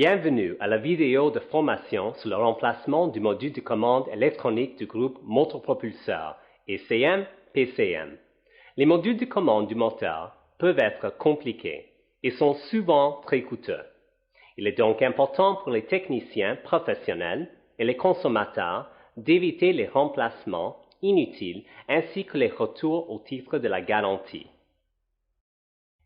Bienvenue à la vidéo de formation sur le remplacement du module de commande électronique du groupe motopropulseur ECM-PCM. Les modules de commande du moteur peuvent être compliqués et sont souvent très coûteux. Il est donc important pour les techniciens professionnels et les consommateurs d'éviter les remplacements inutiles ainsi que les retours au titre de la garantie.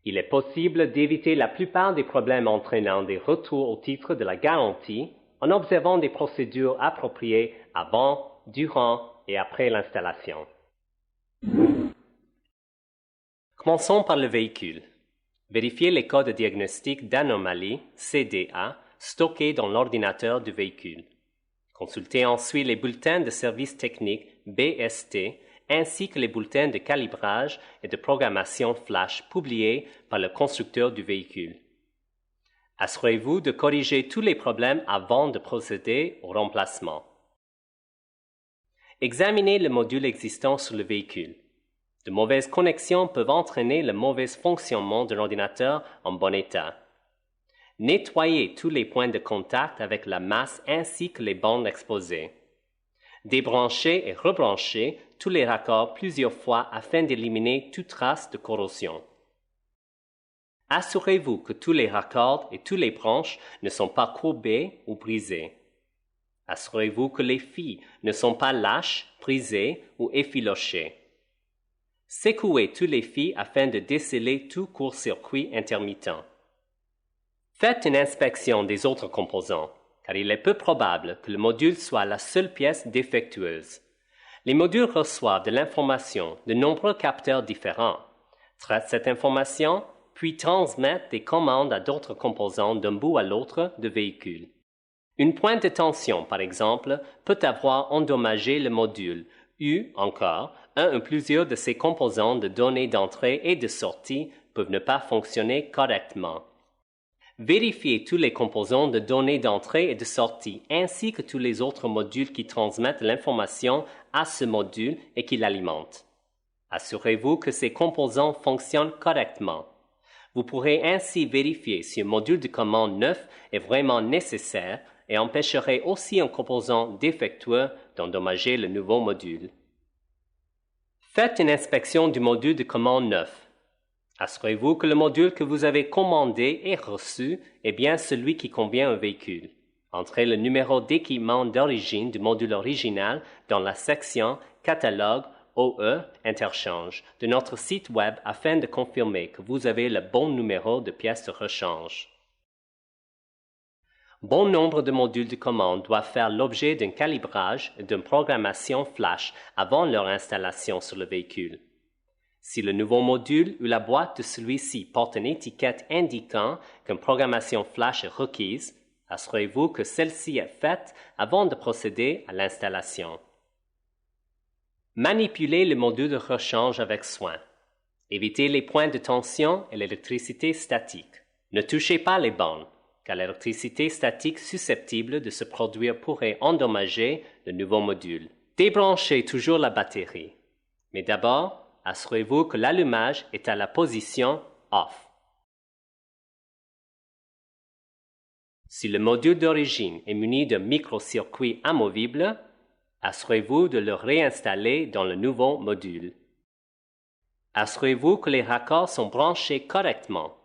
Il est possible d'éviter la plupart des problèmes entraînant des retours au titre de la garantie en observant des procédures appropriées avant, durant et après l'installation. Commençons par le véhicule. Vérifiez les codes de diagnostic d'anomalie, CDA, stockés dans l'ordinateur du véhicule. Consultez ensuite les bulletins de service technique, BST, ainsi que les bulletins de calibrage et de programmation flash publiés par le constructeur du véhicule. Assurez-vous de corriger tous les problèmes avant de procéder au remplacement. Examinez le module existant sur le véhicule. De mauvaises connexions peuvent entraîner le mauvais fonctionnement de l'ordinateur en bon état. Nettoyez tous les points de contact avec la masse ainsi que les bandes exposées. Débranchez et rebranchez tous les raccords plusieurs fois afin d'éliminer toute trace de corrosion. Assurez-vous que tous les raccords et toutes les branches ne sont pas courbés ou brisés. Assurez-vous que les fils ne sont pas lâches, brisés ou effilochés. Secouez tous les fils afin de déceler tout court-circuit intermittent. Faites une inspection des autres composants, car il est peu probable que le module soit la seule pièce défectueuse. Les modules reçoivent de l'information de nombreux capteurs différents, traitent cette information, puis transmettent des commandes à d'autres composants d'un bout à l'autre du véhicule. Une pointe de tension, par exemple, peut avoir endommagé le module, ou encore, un ou plusieurs de ses composants de données d'entrée et de sortie peuvent ne pas fonctionner correctement. Vérifiez tous les composants de données d'entrée et de sortie, ainsi que tous les autres modules qui transmettent l'information à ce module et qui l'alimentent. Assurez-vous que ces composants fonctionnent correctement. Vous pourrez ainsi vérifier si un module de commande neuf est vraiment nécessaire et empêcherait aussi un composant défectueux d'endommager le nouveau module. Faites une inspection du module de commande neuf. Assurez-vous que le module que vous avez commandé et reçu est bien celui qui convient au véhicule. Entrez le numéro d'équipement d'origine du module original dans la section Catalogue OE Interchange de notre site Web afin de confirmer que vous avez le bon numéro de pièce de rechange. Bon nombre de modules de commande doivent faire l'objet d'un calibrage et d'une programmation flash avant leur installation sur le véhicule. Si le nouveau module ou la boîte de celui-ci porte une étiquette indiquant qu'une programmation flash est requise, assurez-vous que celle-ci est faite avant de procéder à l'installation. Manipulez le module de rechange avec soin. Évitez les points de tension et l'électricité statique. Ne touchez pas les bandes, car l'électricité statique susceptible de se produire pourrait endommager le nouveau module. Débranchez toujours la batterie. Mais d'abord, assurez-vous que l'allumage est à la position off. Si le module d'origine est muni d'un microcircuit amovible, assurez-vous de le réinstaller dans le nouveau module. Assurez-vous que les raccords sont branchés correctement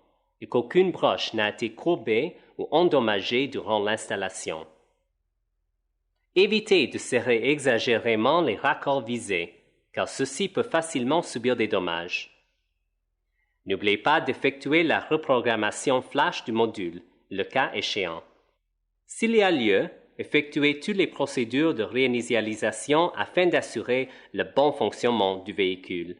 et qu'aucune broche n'a été courbée ou endommagée durant l'installation. Évitez de serrer exagérément les raccords visés, car ceux-ci peuvent facilement subir des dommages. N'oubliez pas d'effectuer la reprogrammation flash du module, le cas échéant. S'il y a lieu, effectuez toutes les procédures de réinitialisation afin d'assurer le bon fonctionnement du véhicule.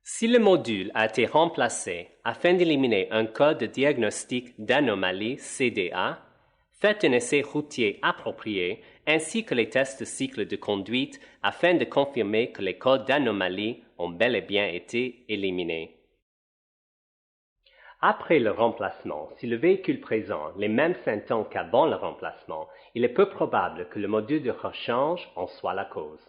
Si le module a été remplacé afin d'éliminer un code de diagnostic d'anomalie CDA, faites un essai routier approprié ainsi que les tests de cycle de conduite afin de confirmer que les codes d'anomalie ont bel et bien été éliminés. Après le remplacement, si le véhicule présente les mêmes symptômes qu'avant le remplacement, il est peu probable que le module de rechange en soit la cause.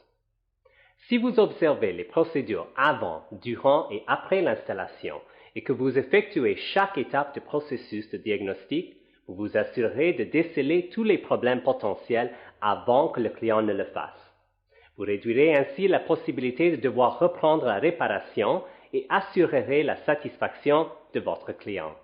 Si vous observez les procédures avant, durant et après l'installation et que vous effectuez chaque étape du processus de diagnostic, Vous vous assurerez de déceler tous les problèmes potentiels avant que le client ne le fasse. Vous réduirez ainsi la possibilité de devoir reprendre la réparation et assurerez la satisfaction de votre client.